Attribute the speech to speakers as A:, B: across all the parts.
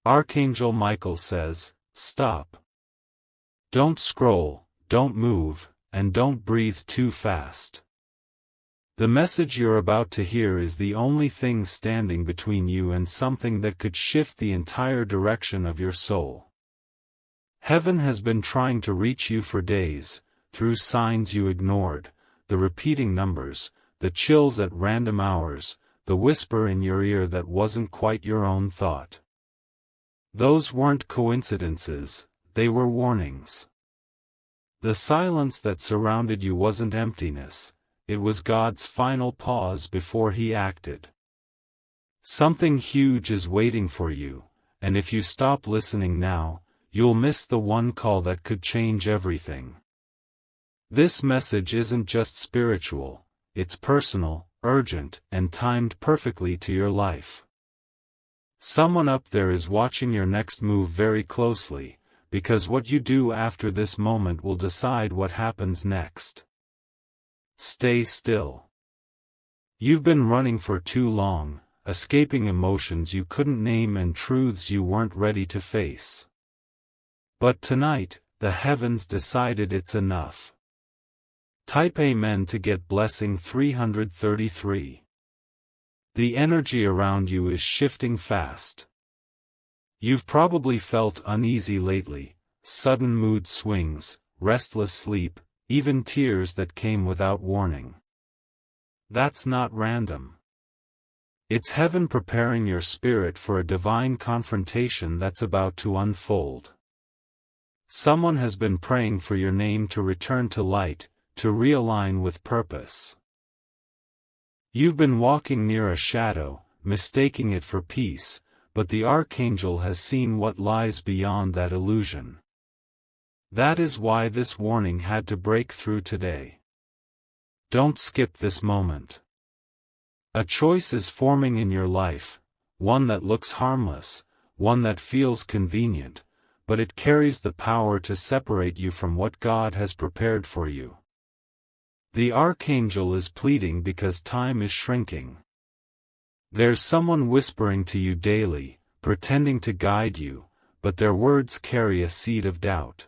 A: Archangel Michael says, stop. Don't scroll, don't move, and don't breathe too fast. The message you're about to hear is the only thing standing between you and something that could shift the entire direction of your soul. Heaven has been trying to reach you for days, through signs you ignored, the repeating numbers, the chills at random hours, the whisper in your ear that wasn't quite your own thought. Those weren't coincidences, they were warnings. The silence that surrounded you wasn't emptiness, it was God's final pause before He acted. Something huge is waiting for you, and if you stop listening now, you'll miss the one call that could change everything. This message isn't just spiritual, it's personal, urgent, and timed perfectly to your life. Someone up there is watching your next move very closely, because what you do after this moment will decide what happens next. Stay still. You've been running for too long, escaping emotions you couldn't name and truths you weren't ready to face. But tonight, the heavens decided it's enough. Type Amen to get blessing 333. The energy around you is shifting fast. You've probably felt uneasy lately, sudden mood swings, restless sleep, even tears that came without warning. That's not random. It's heaven preparing your spirit for a divine confrontation that's about to unfold. Someone has been praying for your name to return to light, to realign with purpose. You've been walking near a shadow, mistaking it for peace, but the Archangel has seen what lies beyond that illusion. That is why this warning had to break through today. Don't skip this moment. A choice is forming in your life, one that looks harmless, one that feels convenient, but it carries the power to separate you from what God has prepared for you. The Archangel is pleading because time is shrinking. There's someone whispering to you daily, pretending to guide you, but their words carry a seed of doubt.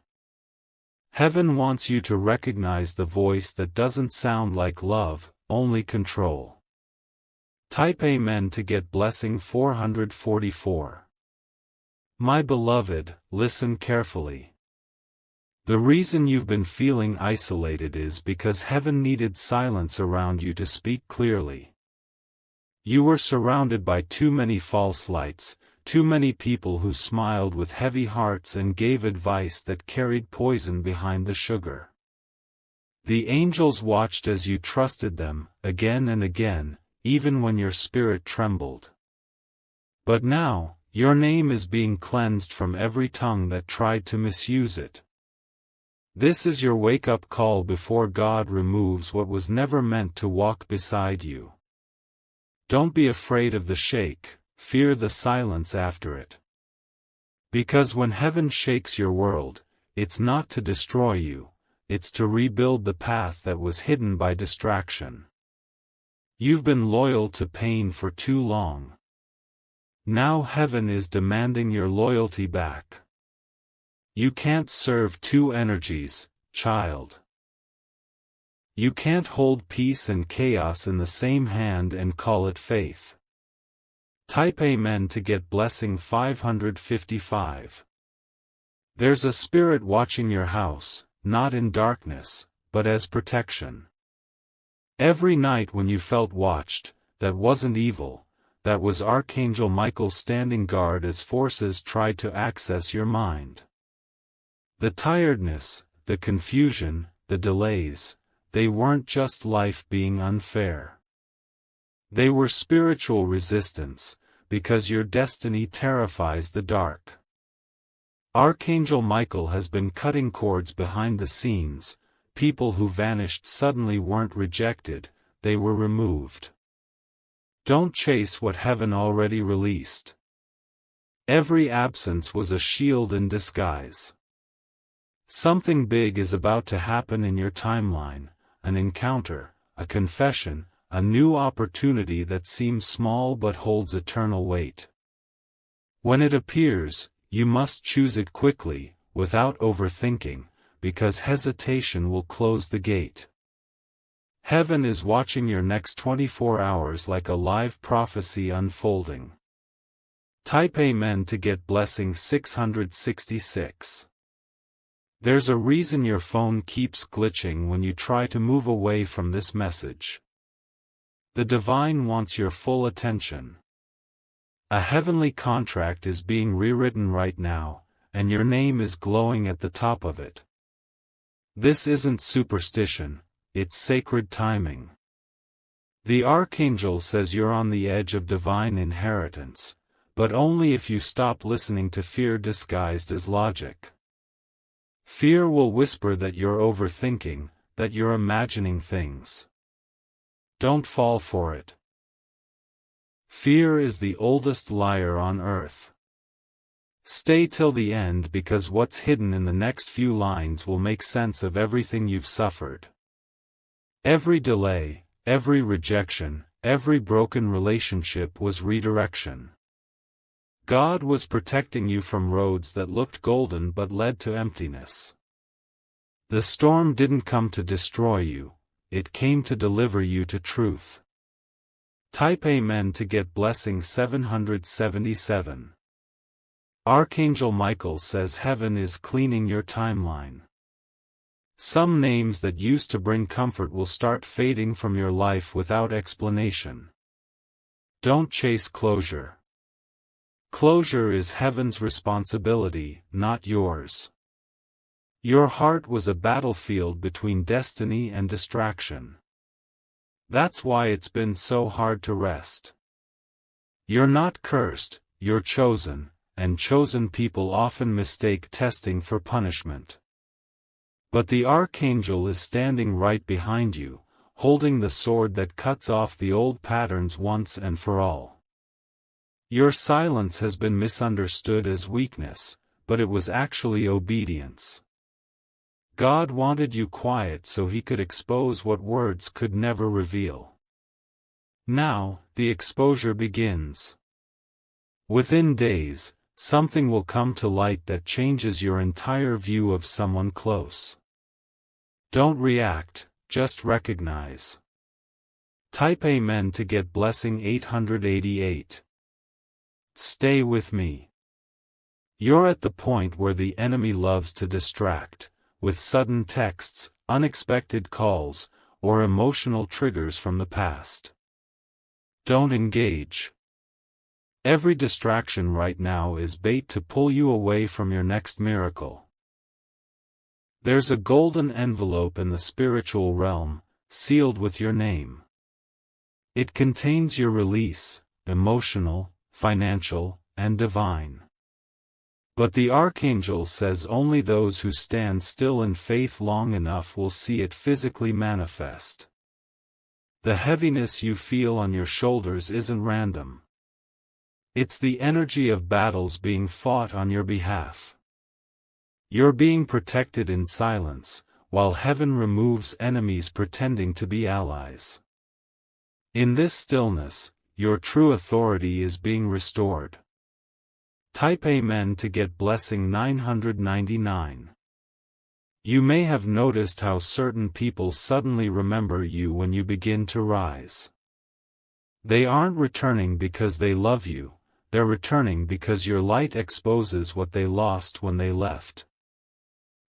A: Heaven wants you to recognize the voice that doesn't sound like love, only control. Type Amen to get blessing 444. My beloved, listen carefully. The reason you've been feeling isolated is because heaven needed silence around you to speak clearly. You were surrounded by too many false lights, too many people who smiled with heavy hearts and gave advice that carried poison behind the sugar. The angels watched as you trusted them, again and again, even when your spirit trembled. But now, your name is being cleansed from every tongue that tried to misuse it. This is your wake-up call before God removes what was never meant to walk beside you. Don't be afraid of the shake, fear the silence after it. Because when heaven shakes your world, it's not to destroy you, it's to rebuild the path that was hidden by distraction. You've been loyal to pain for too long. Now heaven is demanding your loyalty back. You can't serve two energies, child. You can't hold peace and chaos in the same hand and call it faith. Type Amen to get blessing 555. There's a spirit watching your house, not in darkness, but as protection. Every night when you felt watched, that wasn't evil, that was Archangel Michael standing guard as forces tried to access your mind. The tiredness, the confusion, the delays, they weren't just life being unfair. They were spiritual resistance, because your destiny terrifies the dark. Archangel Michael has been cutting cords behind the scenes. People who vanished suddenly weren't rejected, they were removed. Don't chase what heaven already released. Every absence was a shield in disguise. Something big is about to happen in your timeline, an encounter, a confession, a new opportunity that seems small but holds eternal weight. When it appears, you must choose it quickly, without overthinking, because hesitation will close the gate. Heaven is watching your next 24 hours like a live prophecy unfolding. Type Amen to get blessing 666. There's a reason your phone keeps glitching when you try to move away from this message. The divine wants your full attention. A heavenly contract is being rewritten right now, and your name is glowing at the top of it. This isn't superstition, it's sacred timing. The Archangel says you're on the edge of divine inheritance, but only if you stop listening to fear disguised as logic. Fear will whisper that you're overthinking, that you're imagining things. Don't fall for it. Fear is the oldest liar on earth. Stay till the end because what's hidden in the next few lines will make sense of everything you've suffered. Every delay, every rejection, every broken relationship was redirection. God was protecting you from roads that looked golden but led to emptiness. The storm didn't come to destroy you, it came to deliver you to truth. Type Amen to get blessing 777. Archangel Michael says heaven is cleaning your timeline. Some names that used to bring comfort will start fading from your life without explanation. Don't chase closure. Closure is heaven's responsibility, not yours. Your heart was a battlefield between destiny and distraction. That's why it's been so hard to rest. You're not cursed, you're chosen, and chosen people often mistake testing for punishment. But the Archangel is standing right behind you, holding the sword that cuts off the old patterns once and for all. Your silence has been misunderstood as weakness, but it was actually obedience. God wanted you quiet so He could expose what words could never reveal. Now, the exposure begins. Within days, something will come to light that changes your entire view of someone close. Don't react, just recognize. Type Amen to get blessing 888. Stay with me. You're at the point where the enemy loves to distract, with sudden texts, unexpected calls, or emotional triggers from the past. Don't engage. Every distraction right now is bait to pull you away from your next miracle. There's a golden envelope in the spiritual realm, sealed with your name. It contains your release, emotional, financial, and divine. But the Archangel says only those who stand still in faith long enough will see it physically manifest. The heaviness you feel on your shoulders isn't random. It's the energy of battles being fought on your behalf. You're being protected in silence, while heaven removes enemies pretending to be allies. In this stillness, your true authority is being restored. Type Amen to get blessing 999. You may have noticed how certain people suddenly remember you when you begin to rise. They aren't returning because they love you, they're returning because your light exposes what they lost when they left.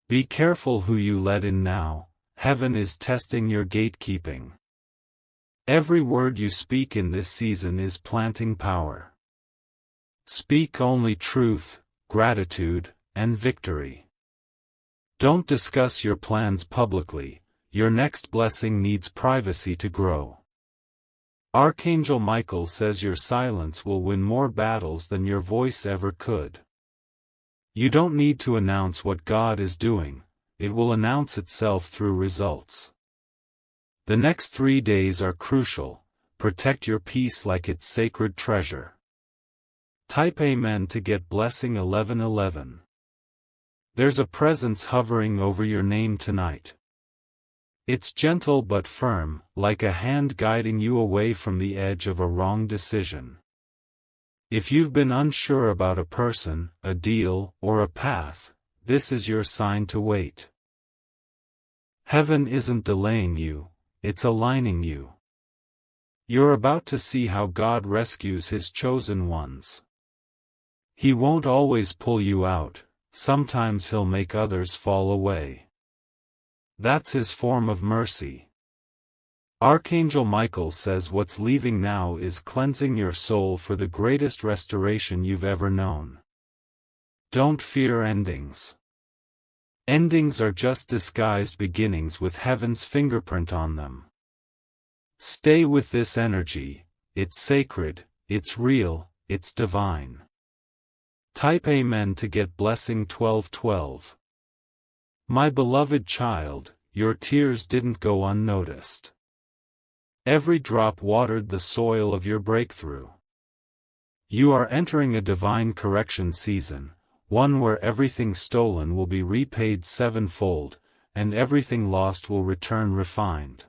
A: Be careful who you let in now, heaven is testing your gatekeeping. Every word you speak in this season is planting power. Speak only truth, gratitude, and victory. Don't discuss your plans publicly, your next blessing needs privacy to grow. Archangel Michael says your silence will win more battles than your voice ever could. You don't need to announce what God is doing, it will announce itself through results. The next 3 days are crucial, protect your peace like it's sacred treasure. Type Amen to get blessing 1111. There's a presence hovering over your name tonight. It's gentle but firm, like a hand guiding you away from the edge of a wrong decision. If you've been unsure about a person, a deal, or a path, this is your sign to wait. Heaven isn't delaying you, it's aligning you. You're about to see how God rescues His chosen ones. He won't always pull you out, sometimes He'll make others fall away. That's His form of mercy. Archangel Michael says what's leaving now is cleansing your soul for the greatest restoration you've ever known. Don't fear endings. Endings are just disguised beginnings with Heaven's fingerprint on them. Stay with this energy, it's sacred, it's real, it's divine. Type Amen to get blessing 1212. My beloved child, your tears didn't go unnoticed. Every drop watered the soil of your breakthrough. You are entering a divine correction season, one where everything stolen will be repaid sevenfold, and everything lost will return refined.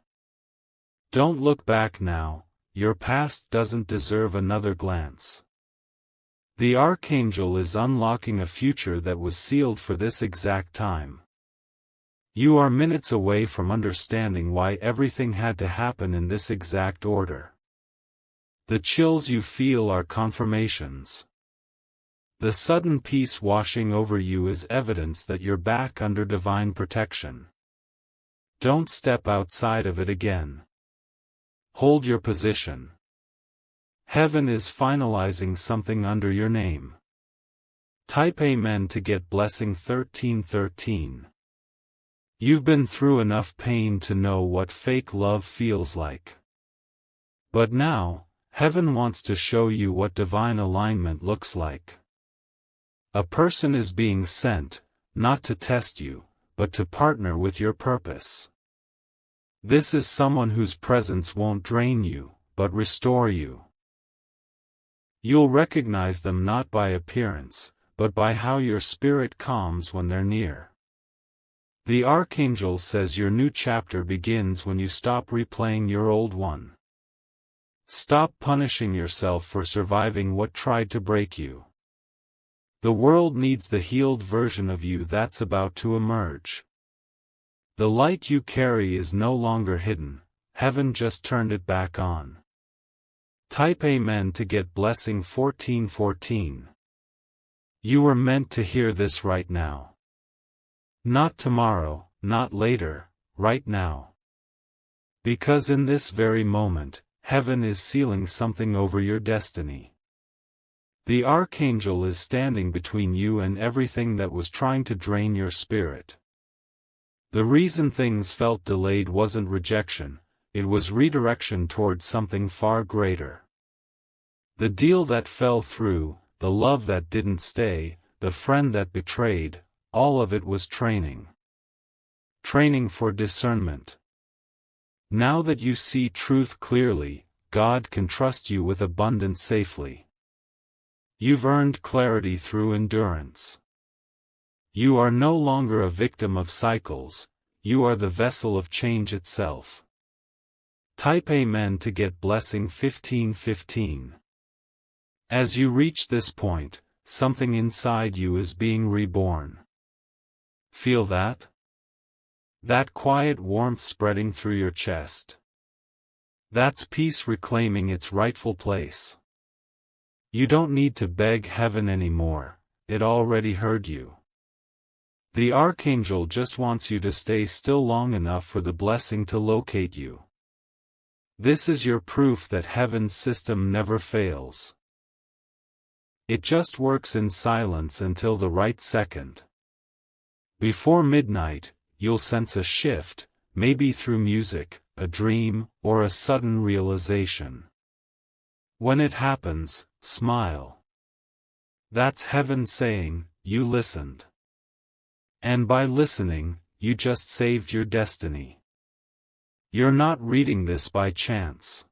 A: Don't look back now, your past doesn't deserve another glance. The Archangel is unlocking a future that was sealed for this exact time. You are minutes away from understanding why everything had to happen in this exact order. The chills you feel are confirmations. The sudden peace washing over you is evidence that you're back under divine protection. Don't step outside of it again. Hold your position. Heaven is finalizing something under your name. Type Amen to get blessing 1313. You've been through enough pain to know what fake love feels like. But now, Heaven wants to show you what divine alignment looks like. A person is being sent, not to test you, but to partner with your purpose. This is someone whose presence won't drain you, but restore you. You'll recognize them not by appearance, but by how your spirit calms when they're near. The Archangel says your new chapter begins when you stop replaying your old one. Stop punishing yourself for surviving what tried to break you. The world needs the healed version of you that's about to emerge. The light you carry is no longer hidden, Heaven just turned it back on. Type Amen to get blessing 1414. You were meant to hear this right now. Not tomorrow, not later, right now. Because in this very moment, Heaven is sealing something over your destiny. The Archangel is standing between you and everything that was trying to drain your spirit. The reason things felt delayed wasn't rejection, it was redirection towards something far greater. The deal that fell through, the love that didn't stay, the friend that betrayed, all of it was training. Training for discernment. Now that you see truth clearly, God can trust you with abundance safely. You've earned clarity through endurance. You are no longer a victim of cycles, you are the vessel of change itself. Type Amen to get blessing 1515. As you reach this point, something inside you is being reborn. Feel that? That quiet warmth spreading through your chest. That's peace reclaiming its rightful place. You don't need to beg Heaven anymore, it already heard you. The Archangel just wants you to stay still long enough for the blessing to locate you. This is your proof that Heaven's system never fails. It just works in silence until the right second. Before midnight, you'll sense a shift, maybe through music, a dream, or a sudden realization. When it happens, smile. That's Heaven saying, you listened. And by listening, you just saved your destiny. You're not reading this by chance.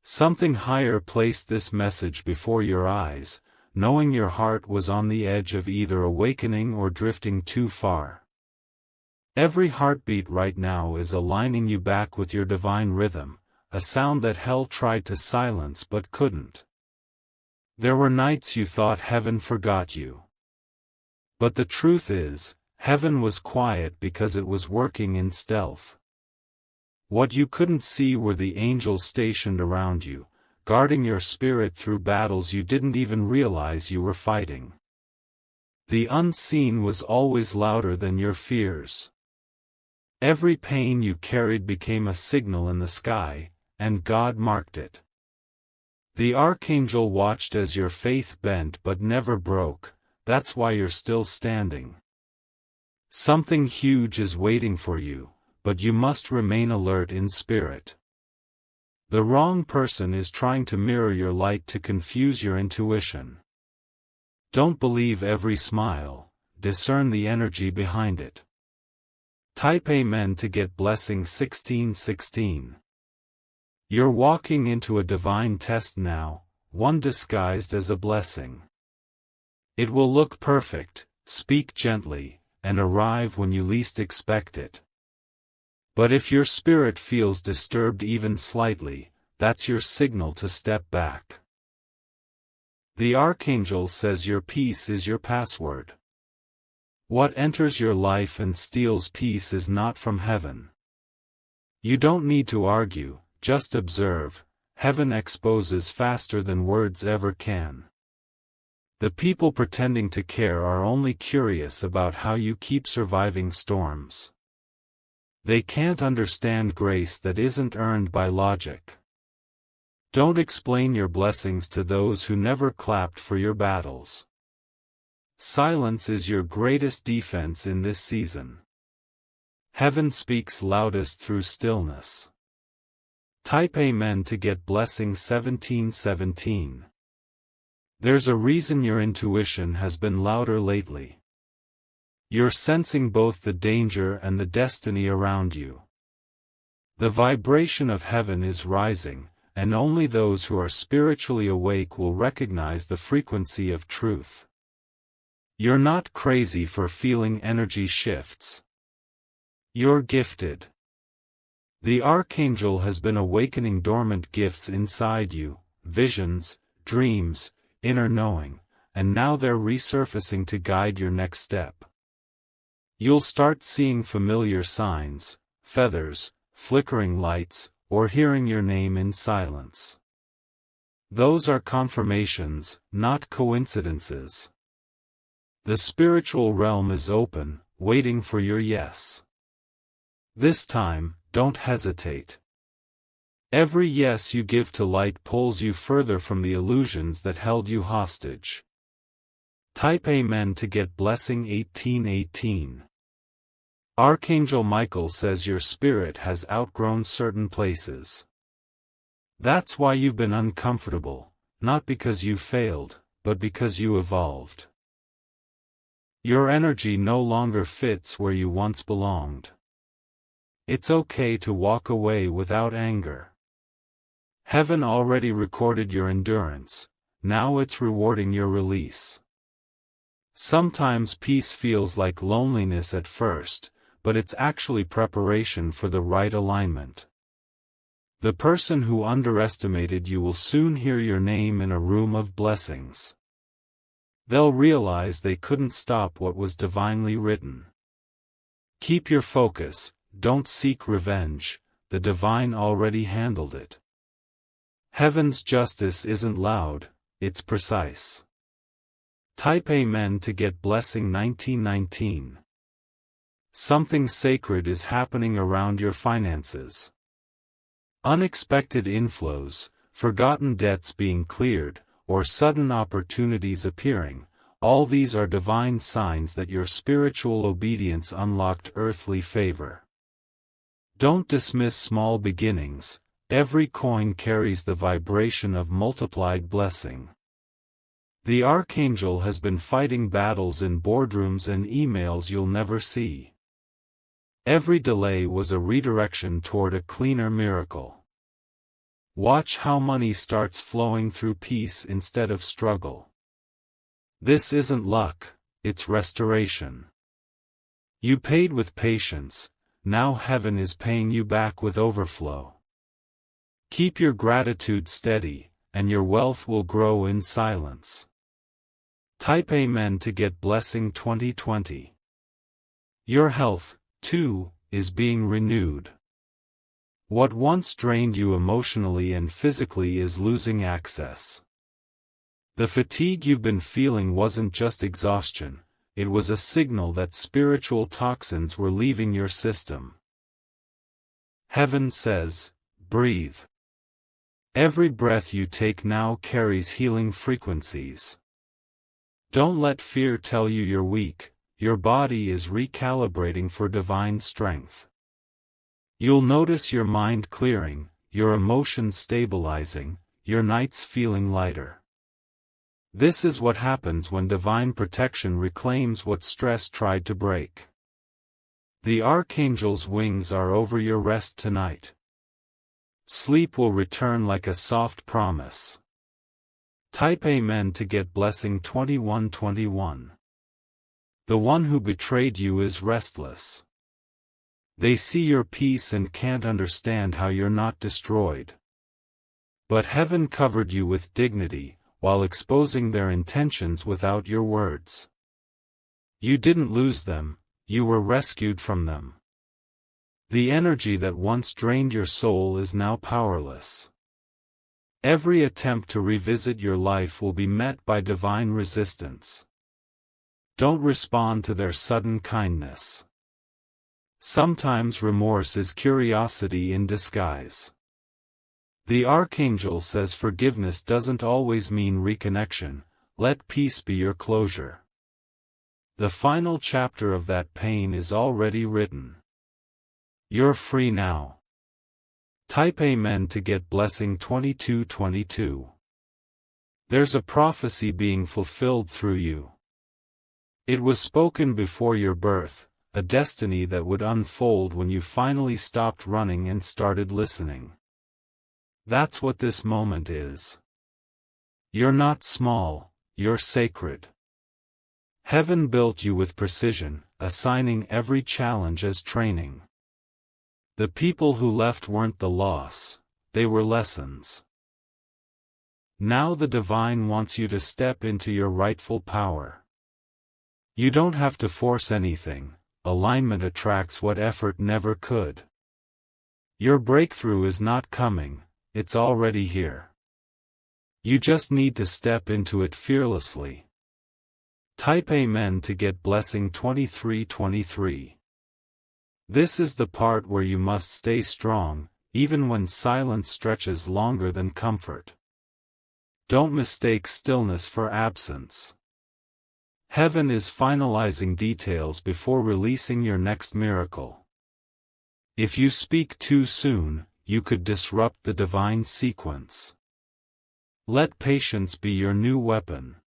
A: Something higher placed this message before your eyes, knowing your heart was on the edge of either awakening or drifting too far. Every heartbeat right now is aligning you back with your divine rhythm, a sound that hell tried to silence but couldn't. There were nights you thought heaven forgot you. But the truth is, heaven was quiet because it was working in stealth. What you couldn't see were the angels stationed around you, guarding your spirit through battles you didn't even realize you were fighting. The unseen was always louder than your fears. Every pain you carried became a signal in the sky, and God marked it. The Archangel watched as your faith bent but never broke. That's why you're still standing. Something huge is waiting for you, but you must remain alert in spirit. The wrong person is trying to mirror your light to confuse your intuition. Don't believe every smile, discern the energy behind it. Type Amen to get blessing 1616. You're walking into a divine test now, one disguised as a blessing. It will look perfect, speak gently, and arrive when you least expect it. But if your spirit feels disturbed even slightly, that's your signal to step back. The Archangel says your peace is your password. What enters your life and steals peace is not from heaven. You don't need to argue, just observe. Heaven exposes faster than words ever can. The people pretending to care are only curious about how you keep surviving storms. They can't understand grace that isn't earned by logic. Don't explain your blessings to those who never clapped for your battles. Silence is your greatest defense in this season. Heaven speaks loudest through stillness. Type Amen to get blessing 1717. There's a reason your intuition has been louder lately. You're sensing both the danger and the destiny around you. The vibration of heaven is rising, and only those who are spiritually awake will recognize the frequency of truth. You're not crazy for feeling energy shifts. You're gifted. The Archangel has been awakening dormant gifts inside you, visions, dreams, inner knowing, and now they're resurfacing to guide your next step. You'll start seeing familiar signs, feathers, flickering lights, or hearing your name in silence. Those are confirmations, not coincidences. The spiritual realm is open, waiting for your yes. This time, don't hesitate. Every yes you give to light pulls you further from the illusions that held you hostage. Type Amen to get blessing 1818. Archangel Michael says your spirit has outgrown certain places. That's why you've been uncomfortable, not because you failed, but because you evolved. Your energy no longer fits where you once belonged. It's okay to walk away without anger. Heaven already recorded your endurance, now it's rewarding your release. Sometimes peace feels like loneliness at first, but it's actually preparation for the right alignment. The person who underestimated you will soon hear your name in a room of blessings. They'll realize they couldn't stop what was divinely written. Keep your focus, don't seek revenge, the divine already handled it. Heaven's justice isn't loud, it's precise. Type Amen to get blessing 1919. Something sacred is happening around your finances. Unexpected inflows, forgotten debts being cleared, or sudden opportunities appearing, all these are divine signs that your spiritual obedience unlocked earthly favor. Don't dismiss small beginnings. Every coin carries the vibration of multiplied blessing. The Archangel has been fighting battles in boardrooms and emails you'll never see. Every delay was a redirection toward a cleaner miracle. Watch how money starts flowing through peace instead of struggle. This isn't luck, it's restoration. You paid with patience, now heaven is paying you back with overflow. Keep your gratitude steady, and your wealth will grow in silence. Type Amen to get blessing 2020. Your health, too, is being renewed. What once drained you emotionally and physically is losing access. The fatigue you've been feeling wasn't just exhaustion, it was a signal that spiritual toxins were leaving your system. Heaven says, breathe. Every breath you take now carries healing frequencies. Don't let fear tell you you're weak, your body is recalibrating for divine strength. You'll notice your mind clearing, your emotions stabilizing, your nights feeling lighter. This is what happens when divine protection reclaims what stress tried to break. The Archangel's wings are over your rest tonight. Sleep will return like a soft promise. Type Amen to get blessing 2121. The one who betrayed you is restless. They see your peace and can't understand how you're not destroyed. But heaven covered you with dignity, while exposing their intentions without your words. You didn't lose them, you were rescued from them. The energy that once drained your soul is now powerless. Every attempt to revisit your life will be met by divine resistance. Don't respond to their sudden kindness. Sometimes remorse is curiosity in disguise. The Archangel says forgiveness doesn't always mean reconnection, let peace be your closure. The final chapter of that pain is already written. You're free now. Type Amen to get blessing 2222. There's a prophecy being fulfilled through you. It was spoken before your birth, a destiny that would unfold when you finally stopped running and started listening. That's what this moment is. You're not small, you're sacred. Heaven built you with precision, assigning every challenge as training. The people who left weren't the loss, they were lessons. Now the divine wants you to step into your rightful power. You don't have to force anything, alignment attracts what effort never could. Your breakthrough is not coming, it's already here. You just need to step into it fearlessly. Type Amen to get blessing 2323. This is the part where you must stay strong, even when silence stretches longer than comfort. Don't mistake stillness for absence. Heaven is finalizing details before releasing your next miracle. If you speak too soon, you could disrupt the divine sequence. Let patience be your new weapon.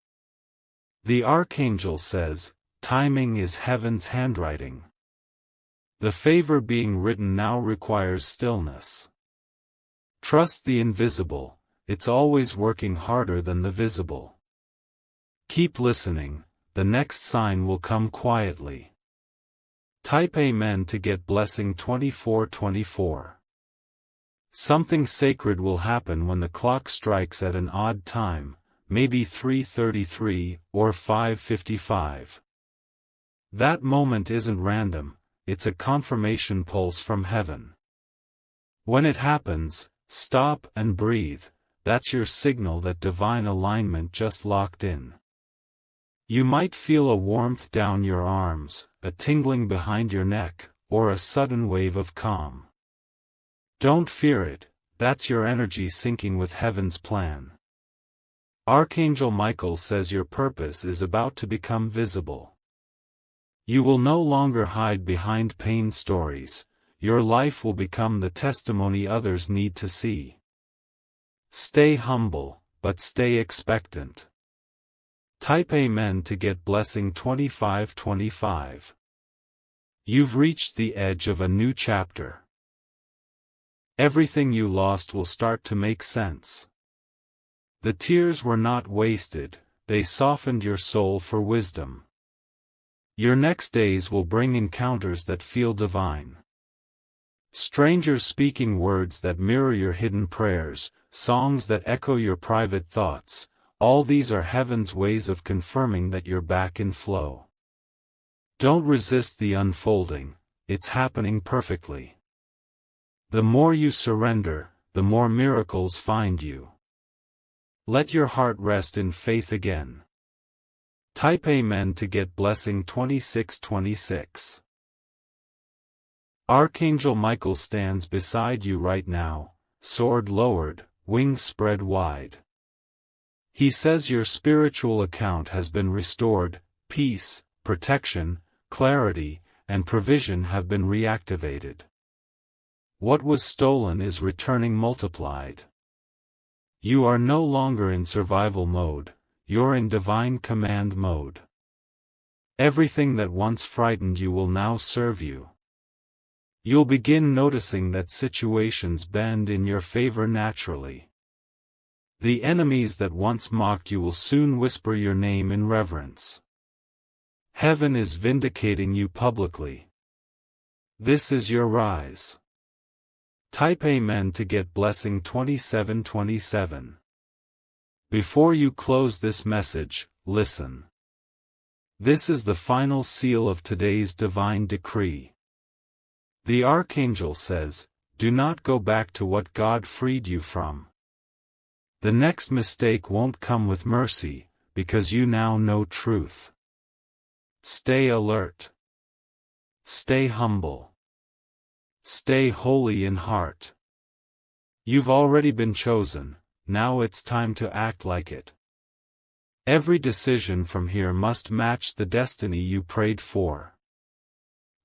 A: The Archangel says, timing is heaven's handwriting. The favor being written now requires stillness. Trust the invisible, it's always working harder than the visible. Keep listening, the next sign will come quietly. Type Amen to get blessing 2424. Something sacred will happen when the clock strikes at an odd time, maybe 3:33 or 5:55. That moment isn't random, it's a confirmation pulse from heaven. When it happens, stop and breathe, that's your signal that divine alignment just locked in. You might feel a warmth down your arms, a tingling behind your neck, or a sudden wave of calm. Don't fear it, that's your energy syncing with heaven's plan. Archangel Michael says your purpose is about to become visible. You will no longer hide behind pain stories, your life will become the testimony others need to see. Stay humble, but stay expectant. Type Amen to get blessing 2525. You've reached the edge of a new chapter. Everything you lost will start to make sense. The tears were not wasted, they softened your soul for wisdom. Your next days will bring encounters that feel divine. Strangers speaking words that mirror your hidden prayers, songs that echo your private thoughts, all these are heaven's ways of confirming that you're back in flow. Don't resist the unfolding, it's happening perfectly. The more you surrender, the more miracles find you. Let your heart rest in faith again. Type Amen to get blessing 2626. Archangel Michael stands beside you right now, sword lowered, wings spread wide. He says your spiritual account has been restored, peace, protection, clarity, and provision have been reactivated. What was stolen is returning multiplied. You are no longer in survival mode, you're in divine command mode. Everything that once frightened you will now serve you. You'll begin noticing that situations bend in your favor naturally. The enemies that once mocked you will soon whisper your name in reverence. Heaven is vindicating you publicly. This is your rise. Type Amen to get blessing 2727. Before you close this message, listen. This is the final seal of today's divine decree. The Archangel says, do not go back to what God freed you from. The next mistake won't come with mercy, because you now know truth. Stay alert. Stay humble. Stay holy in heart. You've already been chosen, now it's time to act like it. Every decision from here must match the destiny you prayed for.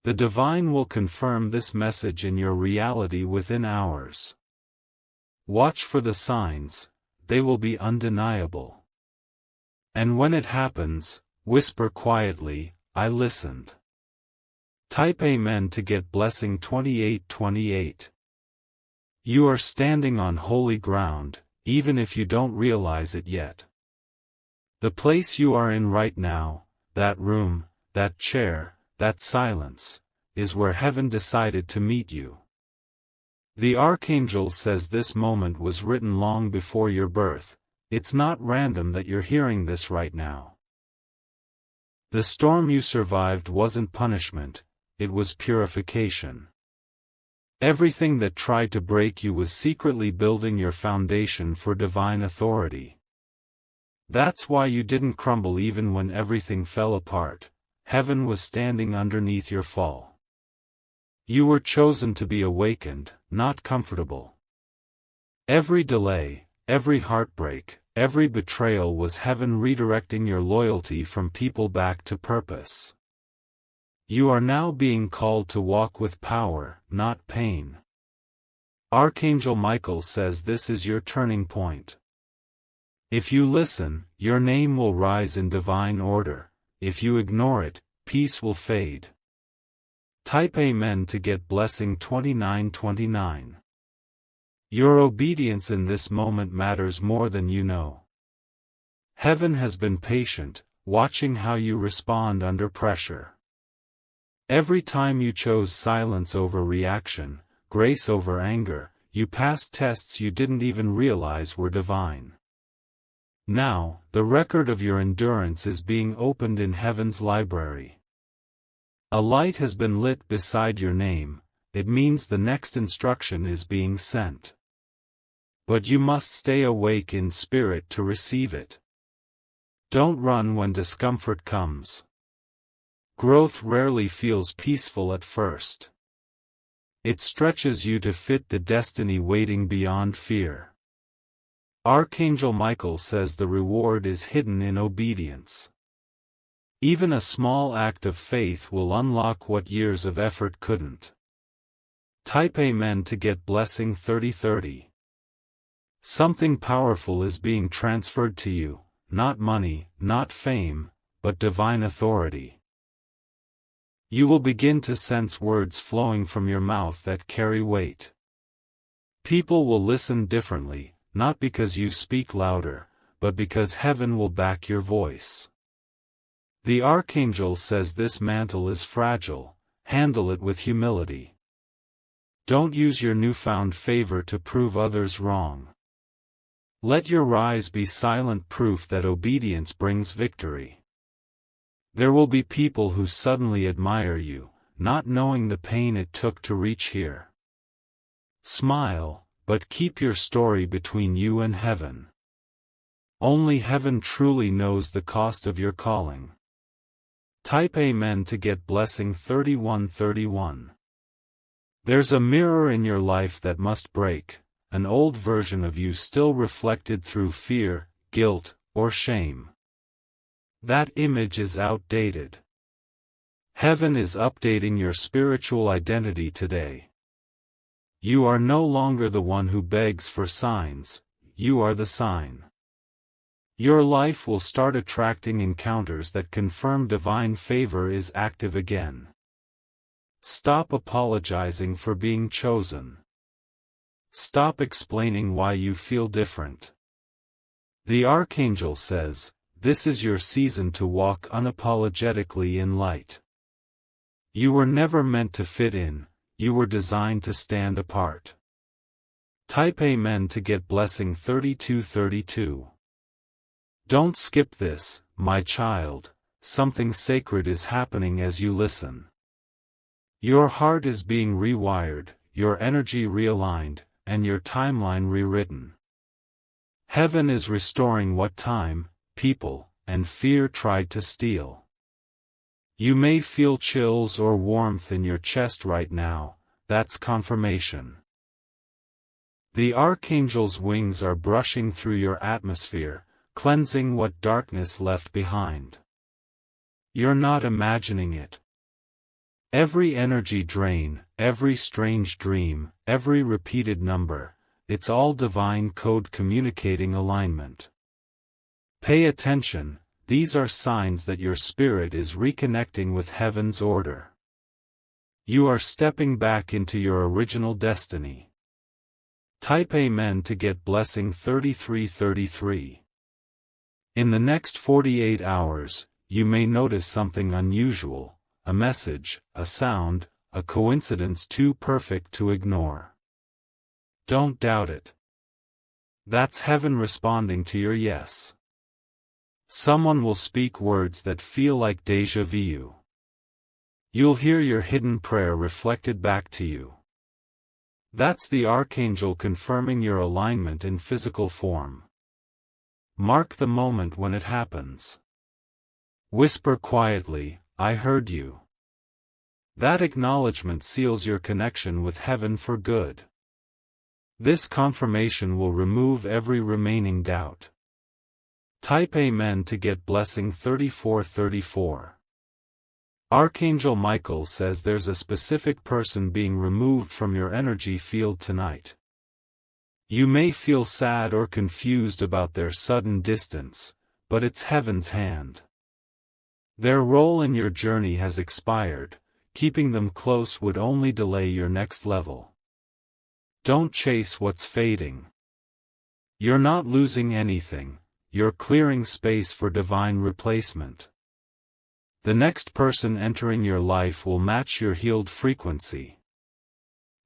A: The divine will confirm this message in your reality within hours. Watch for the signs, they will be undeniable. And when it happens, whisper quietly, I listened. Type Amen to get blessing 2828. You are standing on holy ground, even if you don't realize it yet. The place you are in right now, that room, that chair, that silence, is where heaven decided to meet you. The Archangel says this moment was written long before your birth, it's not random that you're hearing this right now. The storm you survived wasn't punishment, it was purification. Everything that tried to break you was secretly building your foundation for divine authority. That's why you didn't crumble even when everything fell apart, heaven was standing underneath your fall. You were chosen to be awakened, not comfortable. Every delay, every heartbreak, every betrayal was heaven redirecting your loyalty from people back to purpose. You are now being called to walk with power, not pain. Archangel Michael says this is your turning point. If you listen, your name will rise in divine order. If you ignore it, peace will fade. Type Amen to get blessing 2929. Your obedience in this moment matters more than you know. Heaven has been patient, watching how you respond under pressure. Every time you chose silence over reaction, grace over anger, you passed tests you didn't even realize were divine. Now, the record of your endurance is being opened in heaven's library. A light has been lit beside your name, it means the next instruction is being sent. But you must stay awake in spirit to receive it. Don't run when discomfort comes. Growth rarely feels peaceful at first. It stretches you to fit the destiny waiting beyond fear. Archangel Michael says the reward is hidden in obedience. Even a small act of faith will unlock what years of effort couldn't. Type Amen to get blessing 3030. Something powerful is being transferred to you, not money, not fame, but divine authority. You will begin to sense words flowing from your mouth that carry weight. People will listen differently, not because you speak louder, but because heaven will back your voice. The Archangel says this mantle is fragile, handle it with humility. Don't use your newfound favor to prove others wrong. Let your rise be silent proof that obedience brings victory. There will be people who suddenly admire you, not knowing the pain it took to reach here. Smile, but keep your story between you and heaven. Only heaven truly knows the cost of your calling. Type Amen to get blessing 3131. There's a mirror in your life that must break, an old version of you still reflected through fear, guilt, or shame. That image is outdated. Heaven is updating your spiritual identity today. You are no longer the one who begs for signs, you are the sign. Your life will start attracting encounters that confirm divine favor is active again. Stop apologizing for being chosen. Stop explaining why you feel different. The Archangel says, this is your season to walk unapologetically in light. You were never meant to fit in, you were designed to stand apart. Type Amen to get blessing 3232. Don't skip this, my child, something sacred is happening as you listen. Your heart is being rewired, your energy realigned, and your timeline rewritten. Heaven is restoring what time, people, and fear tried to steal. You may feel chills or warmth in your chest right now, that's confirmation. The Archangel's wings are brushing through your atmosphere, cleansing what darkness left behind. You're not imagining it. Every energy drain, every strange dream, every repeated number, it's all divine code communicating alignment. Pay attention, these are signs that your spirit is reconnecting with heaven's order. You are stepping back into your original destiny. Type Amen to get blessing 3333. In the next 48 hours, you may notice something unusual, a message, a sound, a coincidence too perfect to ignore. Don't doubt it. That's heaven responding to your yes. Someone will speak words that feel like déjà vu. You'll hear your hidden prayer reflected back to you. That's the Archangel confirming your alignment in physical form. Mark the moment when it happens. Whisper quietly, I heard you. That acknowledgement seals your connection with heaven for good. This confirmation will remove every remaining doubt. Type Amen to get blessing 3434. Archangel Michael says there's a specific person being removed from your energy field tonight. You may feel sad or confused about their sudden distance, but it's heaven's hand. Their role in your journey has expired, keeping them close would only delay your next level. Don't chase what's fading. You're not losing anything, you're clearing space for divine replacement. The next person entering your life will match your healed frequency.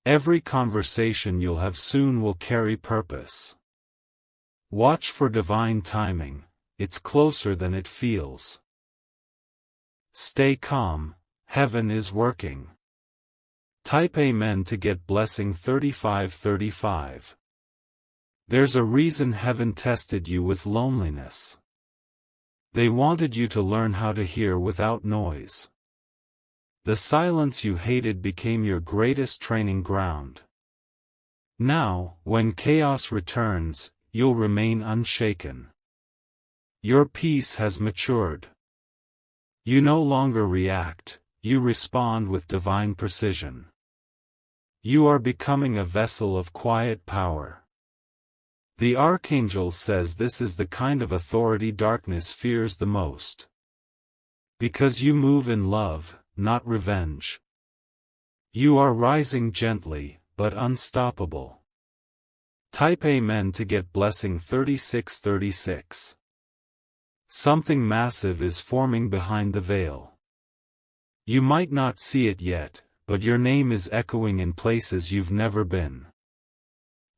A: Every conversation you'll have soon will carry purpose. Watch for divine timing, it's closer than it feels. Stay calm, heaven is working. Type Amen to get blessing 3535. There's a reason heaven tested you with loneliness. They wanted you to learn how to hear without noise. The silence you hated became your greatest training ground. Now, when chaos returns, you'll remain unshaken. Your peace has matured. You no longer react, you respond with divine precision. You are becoming a vessel of quiet power. The Archangel says this is the kind of authority darkness fears the most. Because you move in love, not revenge. You are rising gently, but unstoppable. Type Amen to get blessing 3636. Something massive is forming behind the veil. You might not see it yet, but your name is echoing in places you've never been.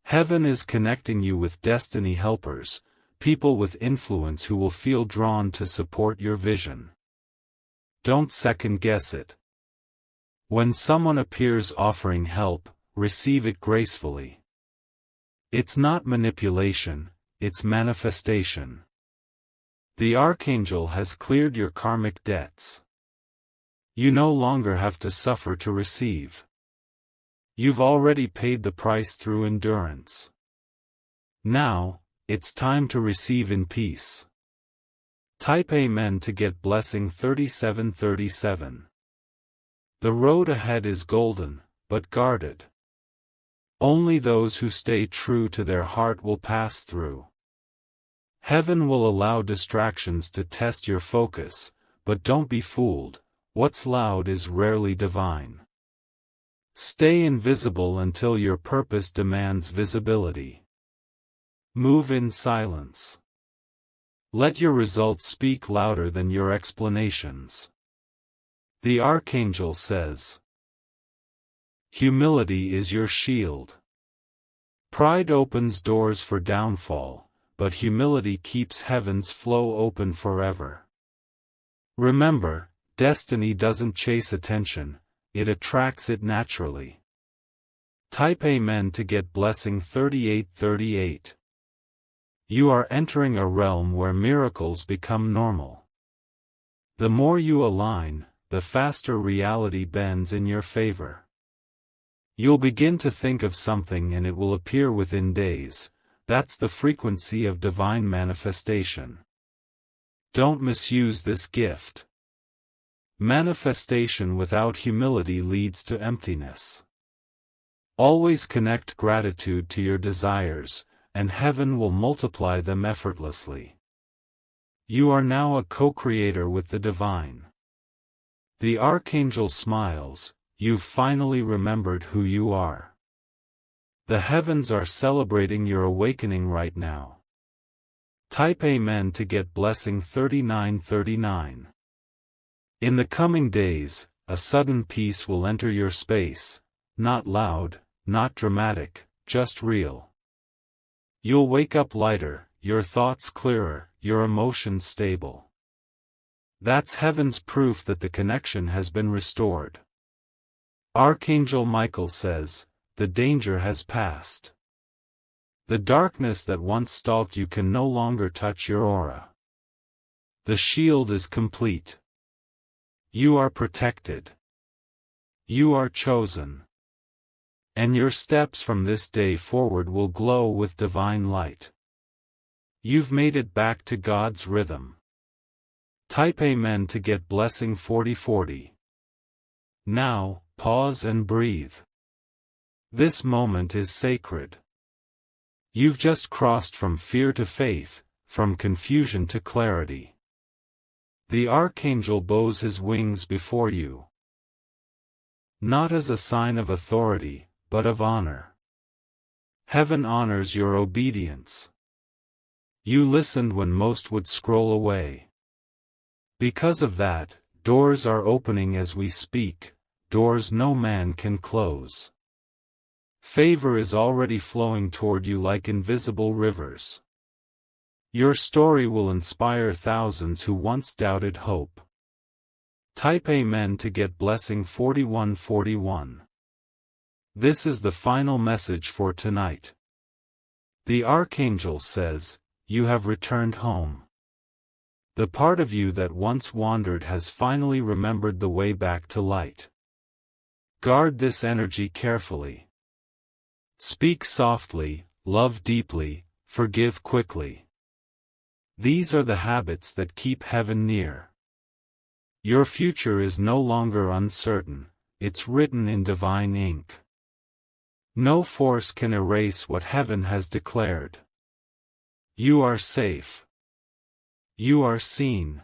A: Heaven is connecting you with destiny helpers, people with influence who will feel drawn to support your vision. Don't second-guess it. When someone appears offering help, receive it gracefully. It's not manipulation, it's manifestation. The Archangel has cleared your karmic debts. You no longer have to suffer to receive. You've already paid the price through endurance. Now, it's time to receive in peace. Type Amen to get blessing 3737. The road ahead is golden, but guarded. Only those who stay true to their heart will pass through. Heaven will allow distractions to test your focus, but don't be fooled, what's loud is rarely divine. Stay invisible until your purpose demands visibility. Move in silence. Let your results speak louder than your explanations. The Archangel says, humility is your shield. Pride opens doors for downfall, but humility keeps heaven's flow open forever. Remember, destiny doesn't chase attention, it attracts it naturally. Type Amen to get blessing 3838. You are entering a realm where miracles become normal. The more you align, the faster reality bends in your favor. You'll begin to think of something and it will appear within days. That's the frequency of divine manifestation. Don't misuse this gift. Manifestation without humility leads to emptiness. Always connect gratitude to your desires, and heaven will multiply them effortlessly. You are now a co-creator with the divine. The Archangel smiles, you've finally remembered who you are. The heavens are celebrating your awakening right now. Type Amen to get blessing 3939. In the coming days, a sudden peace will enter your space, not loud, not dramatic, just real. You'll wake up lighter, your thoughts clearer, your emotions stable. That's heaven's proof that the connection has been restored. Archangel Michael says, the danger has passed. The darkness that once stalked you can no longer touch your aura. The shield is complete. You are protected. You are chosen. And your steps from this day forward will glow with divine light. You've made it back to God's rhythm. Type Amen to get blessing 4040. Now, pause and breathe. This moment is sacred. You've just crossed from fear to faith, from confusion to clarity. The Archangel bows his wings before you. Not as a sign of authority, but of honor. Heaven honors your obedience. You listened when most would scroll away. Because of that, doors are opening as we speak, doors no man can close. Favor is already flowing toward you like invisible rivers. Your story will inspire thousands who once doubted hope. Type Amen to get blessing 4141. This is the final message for tonight. The Archangel says, you have returned home. The part of you that once wandered has finally remembered the way back to light. Guard this energy carefully. Speak softly, love deeply, forgive quickly. These are the habits that keep heaven near. Your future is no longer uncertain, it's written in divine ink. No force can erase what heaven has declared. You are safe. You are seen.